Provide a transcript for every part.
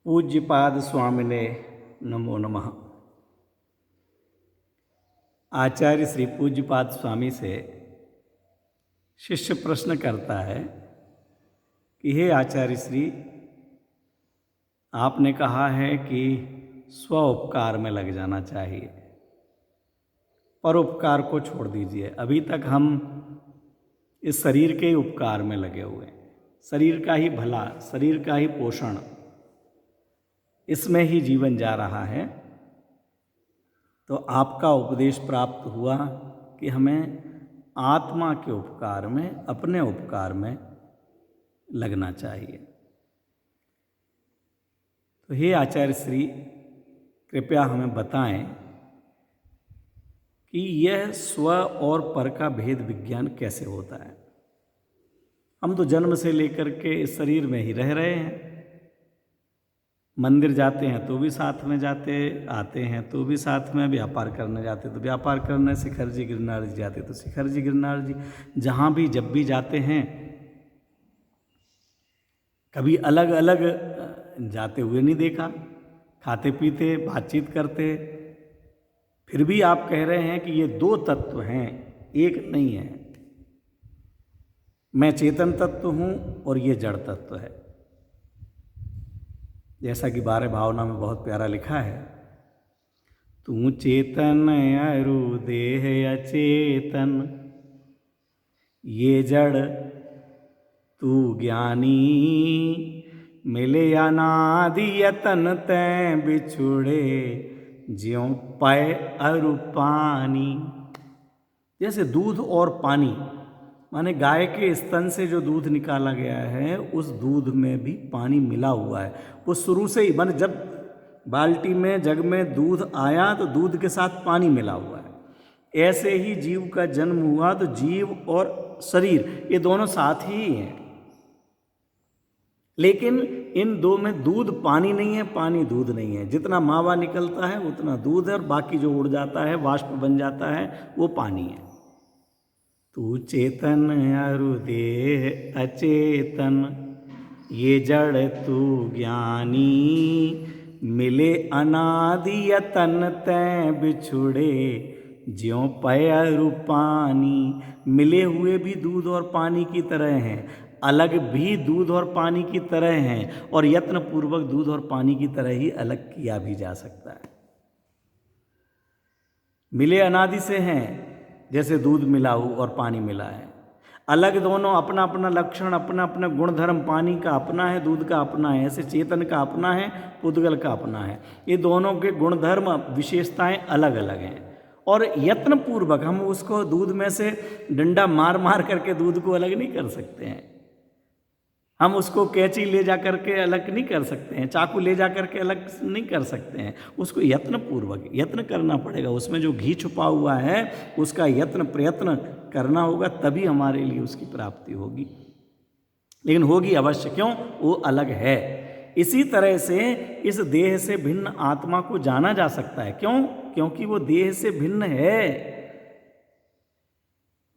पूज्यपाद स्वामिने नमो नमः। आचार्य श्री पूज्यपाद स्वामी से शिष्य प्रश्न करता है कि हे आचार्य श्री, आपने कहा है कि स्व उपकार में लग जाना चाहिए, परोपकार को छोड़ दीजिए। अभी तक हम इस शरीर के ही उपकार में लगे हुए हैं, शरीर का ही भला, शरीर का ही पोषण, इसमें ही जीवन जा रहा है। तो आपका उपदेश प्राप्त हुआ कि हमें आत्मा के उपकार में, अपने उपकार में लगना चाहिए। तो हे आचार्य श्री, कृपया हमें बताएं कि यह स्व और पर का भेद विज्ञान कैसे होता है। हम तो जन्म से लेकर के इस शरीर में ही रह रहे हैं। मंदिर जाते हैं तो भी साथ में जाते, आते हैं तो भी साथ में, व्यापार करने जाते तो व्यापार करने, शिखर जी गिरनार जी जाते तो शिखर जी गिरनार जी, जहाँ भी जब भी जाते हैं कभी अलग अलग जाते हुए नहीं देखा। खाते पीते, बातचीत करते, फिर भी आप कह रहे हैं कि ये दो तत्व हैं, एक नहीं है। मैं चेतन तत्व हूँ और ये जड़ तत्व है। जैसा कि 12 भावना में बहुत प्यारा लिखा है, तू चेतन अरु देह अचेतन, ये जड़ तू ज्ञानी, मिले अनादि यतन तैं बिछुड़े, ज्यों पय अरु पानी। जैसे दूध और पानी, माने गाय के स्तन से जो दूध निकाला गया है, उस दूध में भी पानी मिला हुआ है। वो शुरू से ही, माने जब बाल्टी में, जग में दूध आया तो दूध के साथ पानी मिला हुआ है। ऐसे ही जीव का जन्म हुआ तो जीव और शरीर ये दोनों साथ ही हैं, लेकिन इन दो में दूध पानी नहीं है, पानी दूध नहीं है। जितना मावा निकलता है उतना दूध है, और बाकी जो उड़ जाता है, वाष्प बन जाता है, वो पानी है। तू चेतन अरु देह अचेतन, ये जड़ तू ज्ञानी, मिले अनादि यतन तैं बिछुड़े, ज्यों पय अरु पानी। मिले हुए भी दूध और पानी की तरह हैं, अलग भी दूध और पानी की तरह हैं, और यत्न पूर्वक दूध और पानी की तरह ही अलग किया भी जा सकता है। मिले अनादि से हैं, जैसे दूध मिला हो और पानी मिला है। अलग दोनों, अपना अपना लक्षण, अपना अपना गुणधर्म, पानी का अपना है, दूध का अपना है। ऐसे चेतन का अपना है, पुद्गल का अपना है। ये दोनों के गुणधर्म, विशेषताएं अलग अलग हैं, और यत्न पूर्वक हम उसको दूध में से डंडा मार मार करके दूध को अलग नहीं कर सकते हैं। हम उसको कैंची ले जा करके अलग नहीं कर सकते हैं, चाकू ले जा करके अलग नहीं कर सकते हैं। उसको यत्न पूर्वक यत्न करना पड़ेगा। उसमें जो घी छुपा हुआ है उसका यत्न प्रयत्न करना होगा, तभी हमारे लिए उसकी प्राप्ति होगी। लेकिन होगी अवश्य, क्यों? वो अलग है। इसी तरह से इस देह से भिन्न आत्मा को जाना जा सकता है। क्यों? क्योंकि वो देह से भिन्न है।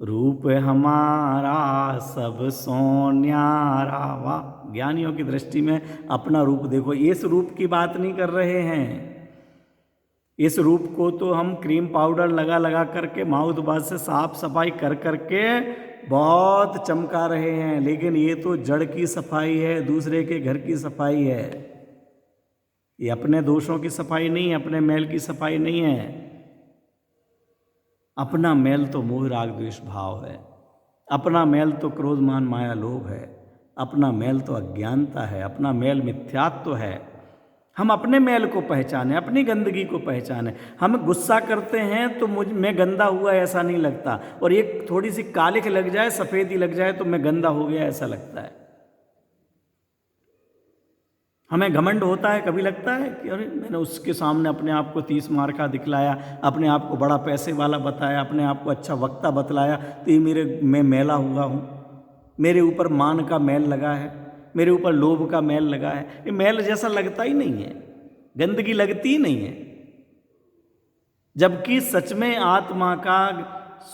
रूप हमारा सब सो न्यारा। वाह! ज्ञानियों की दृष्टि में अपना रूप देखो। इस रूप की बात नहीं कर रहे हैं। इस रूप को तो हम क्रीम पाउडर लगा लगा करके, माउथ वाश से साफ सफाई कर करके बहुत चमका रहे हैं, लेकिन ये तो जड़ की सफाई है, दूसरे के घर की सफाई है। ये अपने दोषों की सफाई नहीं है, अपने मैल की सफाई नहीं है। अपना मैल तो मोह राग द्वेष भाव है, अपना मैल तो क्रोध मान माया लोभ है, अपना मैल तो अज्ञानता है, अपना मैल मिथ्यात्व है। हम अपने मैल को पहचाने, अपनी गंदगी को पहचाने। हम गुस्सा करते हैं तो मैं गंदा हुआ ऐसा नहीं लगता, और एक थोड़ी सी कालिख लग जाए, सफ़ेदी लग जाए तो मैं गंदा हो गया ऐसा लगता है। हमें घमंड होता है, कभी लगता है कि अरे मैंने उसके सामने अपने आप को 30 मार का दिखलाया, अपने आप को बड़ा पैसे वाला बताया, अपने आप को अच्छा वक्ता बतलाया, तो ये मैं मैला हुआ हूँ, मेरे ऊपर मान का मैल लगा है, मेरे ऊपर लोभ का मैल लगा है। ये मैल जैसा लगता ही नहीं है, गंदगी लगती ही नहीं है। जबकि सच में आत्मा का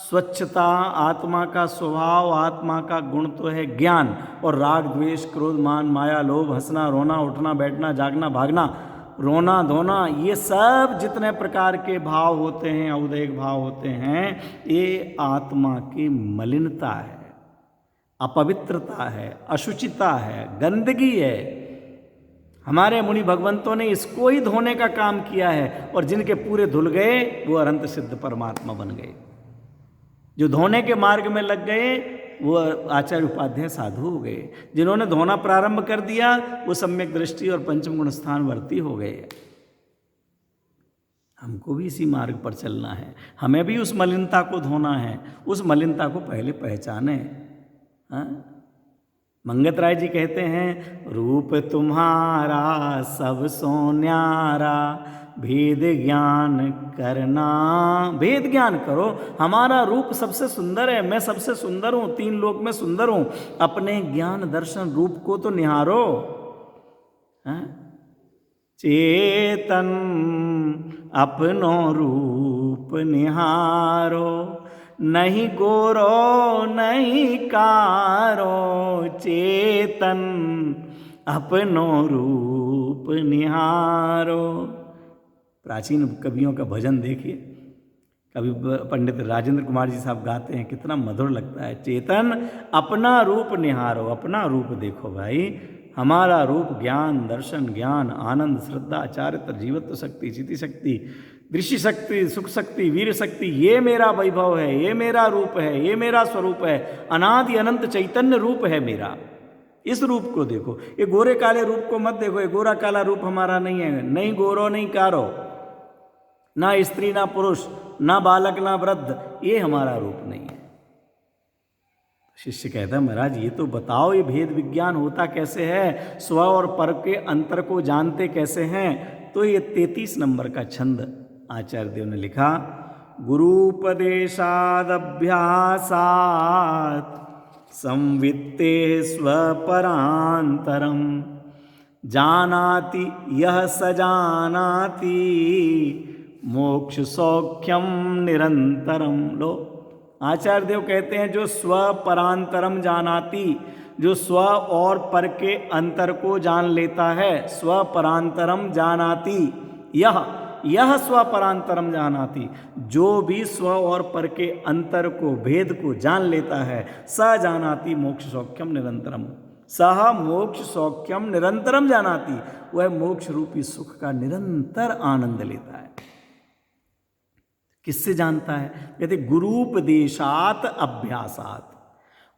स्वच्छता, आत्मा का स्वभाव, आत्मा का गुण तो है ज्ञान। और राग, द्वेष, क्रोध, मान, माया, लोभ, हंसना, रोना, उठना, बैठना, जागना, भागना, रोना, धोना, ये सब जितने प्रकार के भाव होते हैं, औदैहिक भाव होते हैं, ये आत्मा की मलिनता है, अपवित्रता है, अशुचिता है, गंदगी है। हमारे मुनि भगवंतों ने इसको ही धोने का काम किया है, और जिनके पूरे धुल गए वो अनंत सिद्ध परमात्मा बन गए। जो धोने के मार्ग में लग गए वो आचार्य उपाध्याय साधु हो गए। जिन्होंने धोना प्रारंभ कर दिया वो सम्यक दृष्टि और पंचम गुण स्थान वर्ती हो गए। हमको भी इसी मार्ग पर चलना है, हमें भी उस मलिनता को धोना है। उस मलिनता को पहले पहचाने। हाँ, मंगत राय जी कहते हैं, रूप तुम्हारा सब सो न्यारा, भेद ज्ञान करना। भेद ज्ञान करो, हमारा रूप सबसे सुंदर है, मैं सबसे सुंदर हूँ, तीन लोक में सुंदर हूँ। अपने ज्ञान दर्शन रूप को तो निहारो। चेतन अपनो रूप निहारो, नहीं गोरो नहीं कारो। चेतन अपनो रूप निहारो। प्राचीन कवियों का भजन देखिए, कवि पंडित राजेंद्र कुमार जी साहब गाते हैं, कितना मधुर लगता है। चेतन अपना रूप निहारो, अपना रूप देखो भाई। हमारा रूप ज्ञान, दर्शन, ज्ञान, आनंद, श्रद्धा, चारित्र, जीवत्व शक्ति, चिति शक्ति, दृष्टि शक्ति, सुख शक्ति, वीर शक्ति, ये मेरा वैभव है, ये मेरा रूप है, ये मेरा स्वरूप है। अनादि अनंत चैतन्य रूप है मेरा। इस रूप को देखो, ये गोरे काले रूप को मत देखो। ये गोरा काला रूप हमारा नहीं है, नहीं गोरो नहीं कारो, ना स्त्री ना पुरुष, ना बालक ना वृद्ध, ये हमारा रूप नहीं है। शिष्य कहता है, महाराज ये तो बताओ, ये भेद विज्ञान होता कैसे है, स्व और पर के अंतर को जानते कैसे हैं। तो ये 33 नंबर का छंद आचार्य देव ने लिखा, गुरूपदेशादभ्यासात् संवित्ते स्वपरांतरम, जानाति यह स जानाति मोक्ष सौख्यम निरंतरम। लो, आचार्य देव कहते हैं, जो स्व परांतरम जानाति, जो स्व और पर के अंतर को जान लेता है, स्व परांतरम जानाति, यह स्व परांतरम जानाति, जो भी स्व और पर के अंतर को, भेद को जान लेता है, स जानाति मोक्ष सौख्यम निरंतरम, सह मोक्ष सौख्यम निरंतरम जानाति, वह मोक्ष रूपी सुख का निरंतर आनंद लेता है। किससे जानता है? कहते गुरूपदेशात अभ्यासात,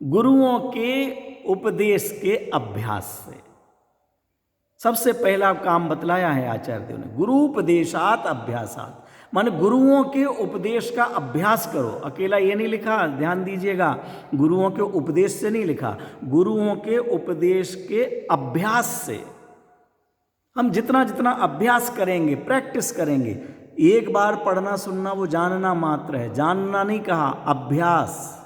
गुरुओं के उपदेश के अभ्यास से। सबसे पहला काम बतलाया है आचार्य देव ने, गुरूपदेशात अभ्यासात, माने गुरुओं के उपदेश का अभ्यास करो। अकेला ये नहीं लिखा, ध्यान दीजिएगा, गुरुओं के उपदेश से नहीं लिखा, गुरुओं के उपदेश के अभ्यास से। हम जितना जितना अभ्यास करेंगे, प्रैक्टिस करेंगे, एक बार पढ़ना सुनना वो जानना मात्र है, जानना नहीं कहा, अभ्यास।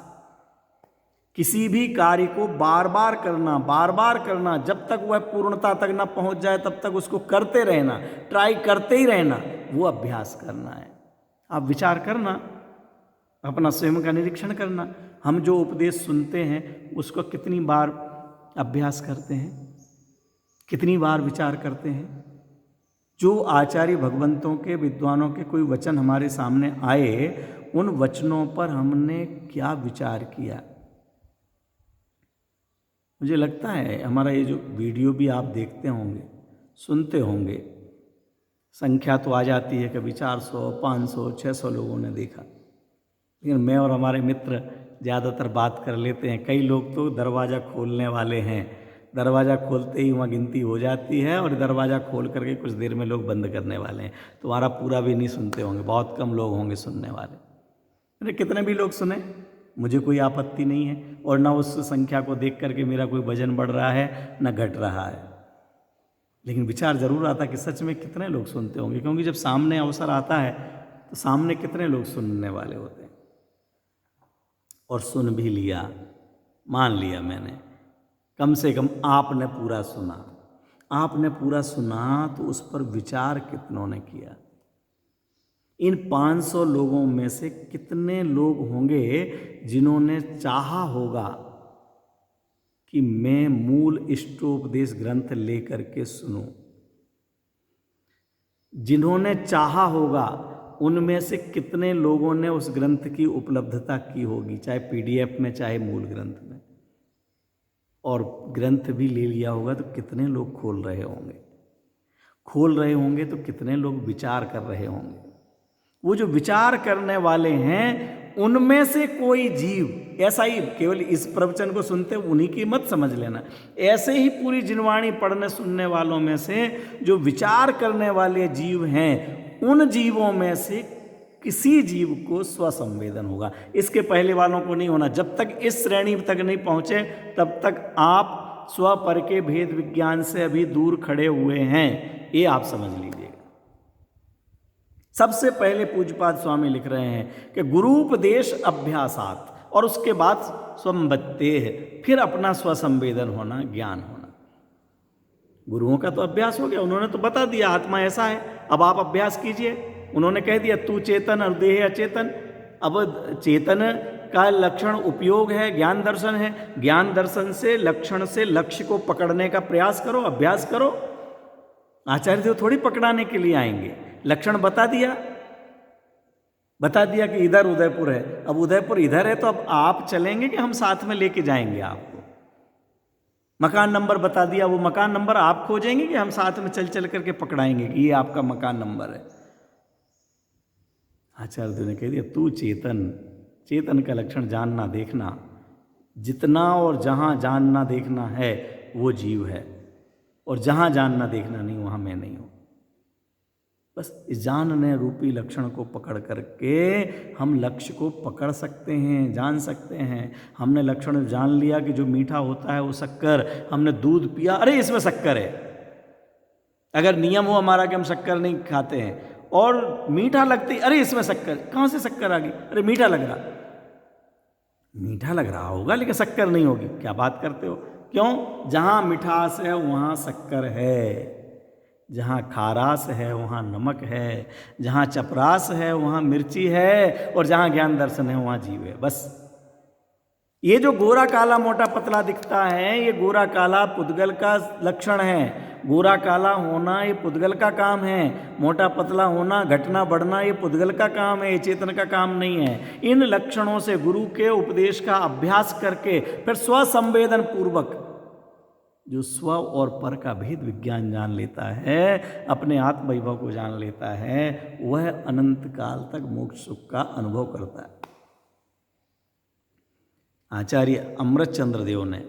किसी भी कार्य को बार बार करना, बार बार करना, जब तक वह पूर्णता तक न पहुंच जाए तब तक उसको करते रहना, ट्राई करते ही रहना, वो अभ्यास करना है। आप विचार करना, अपना स्वयं का निरीक्षण करना, हम जो उपदेश सुनते हैं उसको कितनी बार अभ्यास करते हैं, कितनी बार विचार करते हैं। जो आचार्य भगवंतों के, विद्वानों के कोई वचन हमारे सामने आए, उन वचनों पर हमने क्या विचार किया। मुझे लगता है हमारा ये जो वीडियो भी आप देखते होंगे, सुनते होंगे, संख्या तो आ जाती है, कभी 400, 500, 600 लोगों ने देखा, लेकिन मैं और हमारे मित्र ज़्यादातर बात कर लेते हैं। कई लोग तो दरवाज़ा खोलने वाले हैं, दरवाज़ा खोलते ही वहाँ गिनती हो जाती है, और दरवाज़ा खोल करके कुछ देर में लोग बंद करने वाले हैं। तुम्हारा पूरा भी नहीं सुनते होंगे, बहुत कम लोग होंगे सुनने वाले। अरे कितने भी लोग सुने, मुझे कोई आपत्ति नहीं है, और ना उस संख्या को देख करके मेरा कोई वजन बढ़ रहा है ना घट रहा है। लेकिन विचार जरूर आता कि सच में कितने लोग सुनते होंगे, क्योंकि जब सामने अवसर आता है तो सामने कितने लोग सुनने वाले होते हैं। और सुन भी लिया, मान लिया मैंने, कम से कम आपने पूरा सुना। आपने पूरा सुना तो उस पर विचार कितनों ने किया। इन 500 लोगों में से कितने लोग होंगे जिन्होंने चाहा होगा कि मैं मूल इष्टोपदेश ग्रंथ लेकर के सुनूं? जिन्होंने चाहा होगा उनमें से कितने लोगों ने उस ग्रंथ की उपलब्धता की होगी, चाहे पीडीएफ में चाहे मूल ग्रंथ में, और ग्रंथ भी ले लिया होगा तो कितने लोग खोल रहे होंगे? खोल रहे होंगे तो कितने लोग विचार कर रहे होंगे? वो जो विचार करने वाले हैं उनमें से कोई जीव, ऐसा ही केवल इस प्रवचन को सुनते उन्हीं की मत समझ लेना, ऐसे ही पूरी जिनवाणी पढ़ने सुनने वालों में से जो विचार करने वाले जीव हैं, उन जीवों में से किसी जीव को स्वसंवेदन होगा। इसके पहले वालों को नहीं होना। जब तक इस श्रेणी तक नहीं पहुंचे तब तक आप स्व पर के भेद विज्ञान से अभी दूर खड़े हुए हैं, ये आप समझ लीजिएगा। सबसे पहले पूज्यपाद स्वामी लिख रहे हैं कि गुरूपदेश अभ्यासात, और उसके बाद स्वंबत्तेह, फिर अपना स्वसंवेदन होना, ज्ञान होना। गुरुओं का तो अभ्यास हो गया, उन्होंने तो बता दिया आत्मा ऐसा है, अब आप अभ्यास कीजिए। उन्होंने कह दिया तू चेतन और देह अचेतन। अब चेतन का लक्षण उपयोग है, ज्ञान दर्शन है, ज्ञान दर्शन से लक्षण से लक्ष्य को पकड़ने का प्रयास करो, अभ्यास करो। आचार्य देव थोड़ी पकड़ाने के लिए आएंगे, लक्षण बता दिया कि इधर उदयपुर है, अब उदयपुर इधर है तो अब आप चलेंगे कि हम साथ में लेके जाएंगे आपको? मकान नंबर बता दिया, वो मकान नंबर आप खोजेंगे कि हम साथ में चल चल करके पकड़ाएंगे कि ये आपका मकान नंबर है? आचार्य देव ने कह दिया तू चेतन, चेतन का लक्षण जानना देखना, जितना और जहाँ जानना देखना है वो जीव है, और जहाँ जानना देखना नहीं वहाँ मैं नहीं हूँ। बस इस जानने रूपी लक्षण को पकड़ करके हम लक्ष्य को पकड़ सकते हैं, जान सकते हैं। हमने लक्षण जान लिया कि जो मीठा होता है वो शक्कर, हमने दूध पिया, अरे इसमें शक्कर है। अगर नियम हो हमारा कि हम शक्कर नहीं खाते हैं और मीठा लगती, अरे इसमें शक्कर, कहाँ से शक्कर आ गई? अरे मीठा लग रहा, मीठा लग रहा होगा लेकिन शक्कर नहीं होगी। क्या बात करते हो? क्यों? जहाँ मिठास है वहाँ शक्कर है, जहाँ खारास है वहाँ नमक है, जहाँ चपरास है वहाँ मिर्ची है, और जहाँ ज्ञान दर्शन है वहाँ जीव है। बस ये जो गोरा काला मोटा पतला दिखता है, ये गोरा काला पुद्गल का लक्षण है। गोरा काला होना ये पुद्गल का काम है, मोटा पतला होना, घटना बढ़ना ये पुद्गल का काम है, ये चेतन का काम नहीं है। इन लक्षणों से गुरु के उपदेश का अभ्यास करके फिर स्वसंवेदन पूर्वक जो स्व और पर का भेद विज्ञान जान लेता है, अपने आत्म वैभव को जान लेता है, वह अनंत काल तक मोक्ष सुख का अनुभव करता है। आचार्य अमृतचंद्र देव ने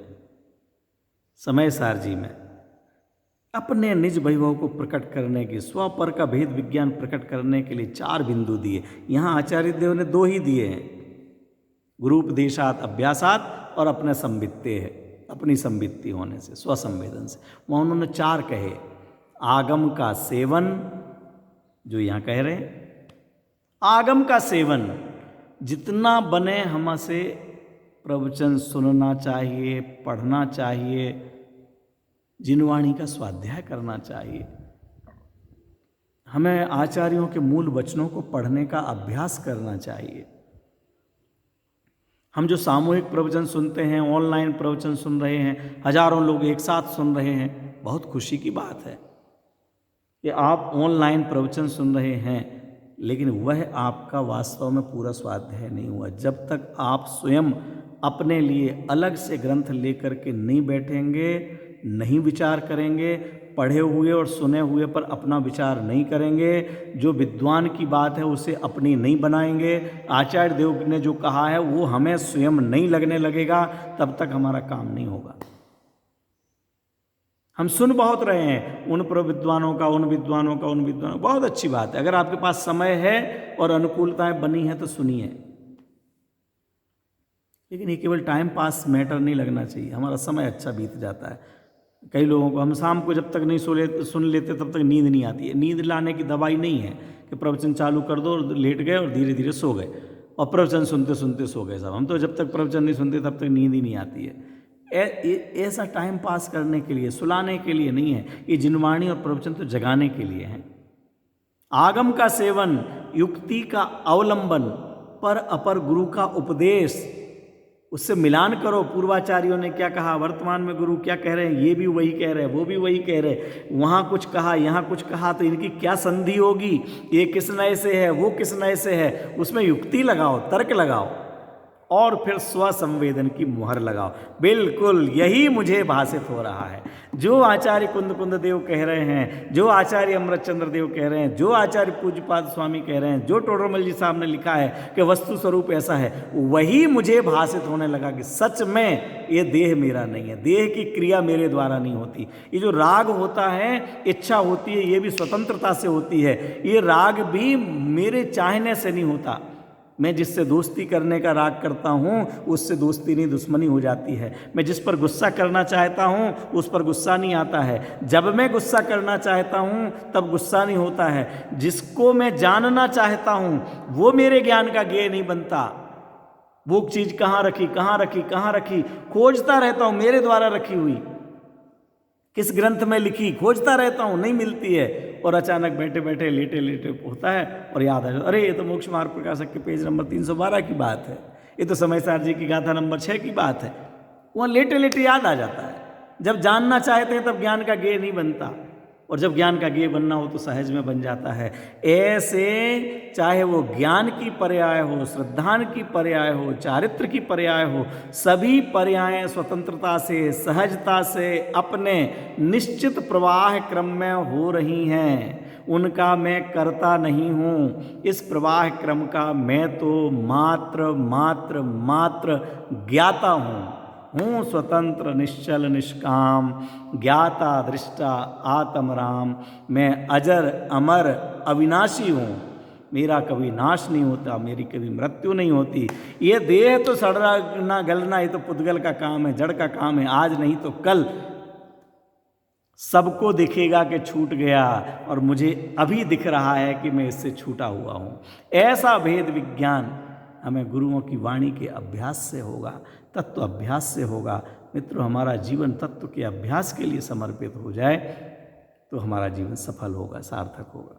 समय सार जी में अपने निज वैभव को प्रकट करने के, स्व पर का भेद विज्ञान प्रकट करने के लिए 4 बिंदु दिए। यहाँ आचार्य देव ने 2 ही दिए हैं, गुरूपदेशात अभ्यासात और अपने संवित्ते है, अपनी संवित्ति होने से, स्वसंवेदन से। वहाँ उन्होंने 4 कहे। आगम का सेवन, जो यहाँ कह रहे हैं, आगम का सेवन, जितना बने हमसे प्रवचन सुनना चाहिए, पढ़ना चाहिए, जिनवाणी का स्वाध्याय करना चाहिए। हमें आचार्यों के मूल वचनों को पढ़ने का अभ्यास करना चाहिए। हम जो सामूहिक प्रवचन सुनते हैं, ऑनलाइन प्रवचन सुन रहे हैं, हजारों लोग एक साथ सुन रहे हैं, बहुत खुशी की बात है कि आप ऑनलाइन प्रवचन सुन रहे हैं, लेकिन वह आपका वास्तव में पूरा स्वाध्याय नहीं हुआ। जब तक आप स्वयं अपने लिए अलग से ग्रंथ लेकर के नहीं बैठेंगे, नहीं विचार करेंगे, पढ़े हुए और सुने हुए पर अपना विचार नहीं करेंगे, जो विद्वान की बात है उसे अपनी नहीं बनाएंगे, आचार्य देव ने जो कहा है वो हमें स्वयं नहीं लगने लगेगा, तब तक हमारा काम नहीं होगा। हम सुन बहुत रहे हैं उन विद्वानों का, उन विद्वानों का, उन विद्वानों, बहुत अच्छी बात है। अगर आपके पास समय है और अनुकूलताएं बनी हैं तो सुनिए, लेकिन ये केवल टाइम पास मैटर नहीं लगना चाहिए। हमारा समय अच्छा बीत जाता है। कई लोगों को हम शाम को जब तक नहीं सुन लेते तब तक नींद नहीं आती है। नींद लाने की दवाई नहीं है कि प्रवचन चालू कर दो और लेट गए और धीरे धीरे सो गए और प्रवचन सुनते सुनते सो गए सब। हम तो जब तक प्रवचन नहीं सुनते तब तक नींद ही नहीं आती है। ऐसा टाइम पास करने के लिए, सुलाने के लिए नहीं है। ये जिनवाणी और प्रवचन तो जगाने के लिए हैं। आगम का सेवन, युक्ति का अवलंबन, पर अपर गुरु का उपदेश, उससे मिलान करो। पूर्वाचार्यों ने क्या कहा, वर्तमान में गुरु क्या कह रहे हैं, ये भी वही कह रहे हैं, वो भी वही कह रहे हैं, वहाँ कुछ कहा यहाँ कुछ कहा, तो इनकी क्या संधि होगी, ये किस नए से है, वो किस नए से है, उसमें युक्ति लगाओ, तर्क लगाओ और फिर स्वसंवेदन की मुहर लगाओ। बिल्कुल यही मुझे भाषित हो रहा है। जो आचार्य कुंद देव कह रहे हैं, जो आचार्य अमृतचंद्र देव कह रहे हैं, जो आचार्य पूज्यपाद स्वामी कह रहे हैं, जो टोडरमल जी साहब ने लिखा है कि वस्तु स्वरूप ऐसा है, वही मुझे भाषित होने लगा कि सच में ये देह मेरा नहीं है, देह की क्रिया मेरे द्वारा नहीं होती। ये जो राग होता है, इच्छा होती है, ये भी स्वतंत्रता से होती है। ये राग भी मेरे चाहने से नहीं होता। मैं जिससे दोस्ती करने का राग करता हूँ, उससे दोस्ती नहीं दुश्मनी हो जाती है। मैं जिस पर गुस्सा करना चाहता हूँ, उस पर गुस्सा नहीं आता है। जब मैं गुस्सा करना चाहता हूँ, तब गुस्सा नहीं होता है। जिसको मैं जानना चाहता हूँ, वो मेरे ज्ञान का ज्ञेय नहीं बनता। वो चीज़ कहाँ रखी, कहाँ रखी, कहाँ रखी, खोजता रहता हूँ, मेरे द्वारा रखी हुई, किस ग्रंथ में लिखी, खोजता रहता हूँ, नहीं मिलती है। और अचानक बैठे बैठे लेटे लेटे होता है और याद आ जाता, अरे ये तो मोक्ष मार्ग प्रकाशक के पेज नंबर 312 की बात है, ये तो समय सार जी की गाथा नंबर 6 की बात है। वहाँ लेटे लेटे याद आ जाता है। जब जानना चाहते हैं तब ज्ञान का ज्ञेय नहीं बनता, और जब ज्ञान का ज्ञेय बनना हो तो सहज में बन जाता है। ऐसे चाहे वो ज्ञान की पर्याय हो, श्रद्धान की पर्याय हो, चारित्र की पर्याय हो, सभी पर्याय स्वतंत्रता से, सहजता से अपने निश्चित प्रवाह क्रम में हो रही हैं। उनका मैं करता नहीं हूँ। इस प्रवाह क्रम का मैं तो मात्र मात्र मात्र ज्ञाता हूँ स्वतंत्र निश्चल निष्काम, ज्ञाता दृष्टा आत्म राम। मैं अजर अमर अविनाशी हूँ, मेरा कभी नाश नहीं होता, मेरी कभी मृत्यु नहीं होती। ये देह तो सड़ना गलना, ये तो पुद्गल का काम है, जड़ का काम है। आज नहीं तो कल सबको दिखेगा कि छूट गया, और मुझे अभी दिख रहा है कि मैं इससे छूटा हुआ हूँ। ऐसा भेद विज्ञान हमें गुरुओं की वाणी के अभ्यास से होगा, तत्व अभ्यास से होगा। मित्रों, हमारा जीवन तत्व के अभ्यास के लिए समर्पित हो जाए तो हमारा जीवन सफल होगा, सार्थक होगा।